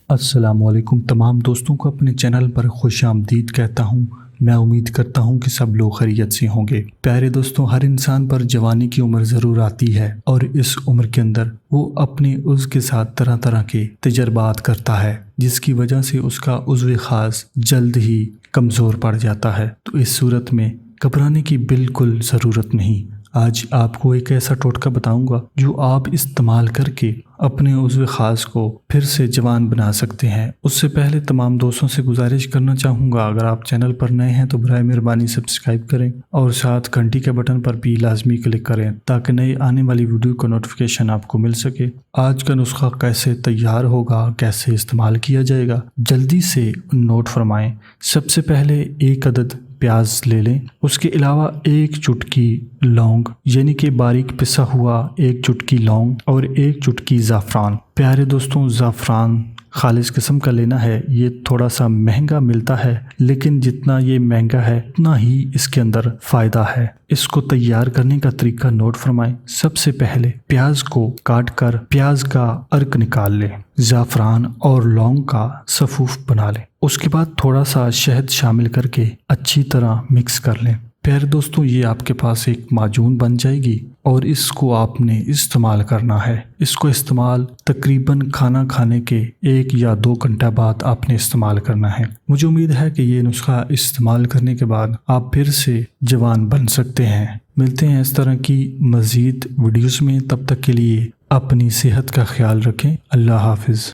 السلام علیکم تمام دوستوں کو اپنے چینل پر خوش آمدید کہتا ہوں۔ میں امید کرتا ہوں کہ سب لوگ خیریت سے ہوں گے۔ پیارے دوستوں، ہر انسان پر جوانی کی عمر ضرور آتی ہے اور اس عمر کے اندر وہ اپنے عضو کے ساتھ طرح طرح کے تجربات کرتا ہے، جس کی وجہ سے اس کا عضو خاص جلد ہی کمزور پڑ جاتا ہے۔ تو اس صورت میں گھبرانے کی بالکل ضرورت نہیں۔ آج آپ کو ایک ایسا ٹوٹکا بتاؤں گا جو آپ استعمال کر کے اپنے عضو خاص کو پھر سے جوان بنا سکتے ہیں۔ اس سے پہلے تمام دوستوں سے گزارش کرنا چاہوں گا، اگر آپ چینل پر نئے ہیں تو برائے مہربانی سبسکرائب کریں اور ساتھ گھنٹی کے بٹن پر بھی لازمی کلک کریں تاکہ نئی آنے والی ویڈیو کا نوٹیفیکیشن آپ کو مل سکے۔ آج کا نسخہ کیسے تیار ہوگا، کیسے استعمال کیا جائے گا، جلدی سے نوٹ فرمائیں۔ سب سے پہلے ایک عدد پیاز لے لیں، اس کے علاوہ ایک چٹکی لونگ یعنی کہ باریک پسا ہوا ایک چٹکی لونگ اور ایک چٹکی زعفران۔ پیارے دوستوں، زعفران خالص قسم کا لینا ہے۔ یہ تھوڑا سا مہنگا ملتا ہے، لیکن جتنا یہ مہنگا ہے اتنا ہی اس کے اندر فائدہ ہے۔ اس کو تیار کرنے کا طریقہ نوٹ فرمائیں۔ سب سے پہلے پیاز کو کاٹ کر پیاز کا ارک نکال لیں، زعفران اور لونگ کا صفوف بنا لیں۔ اس کے بعد تھوڑا سا شہد شامل کر کے اچھی طرح مکس کر لیں۔ پیارے دوستوں، یہ آپ کے پاس ایک معجون بن جائے گی اور اس کو آپ نے استعمال کرنا ہے۔ اس کو استعمال تقریباً کھانا کھانے کے 1 یا 2 گھنٹہ بعد آپ نے استعمال کرنا ہے۔ مجھے امید ہے کہ یہ نسخہ استعمال کرنے کے بعد آپ پھر سے جوان بن سکتے ہیں۔ ملتے ہیں اس طرح کی مزید ویڈیوز میں، تب تک کے لیے اپنی صحت کا خیال رکھیں۔ اللہ حافظ۔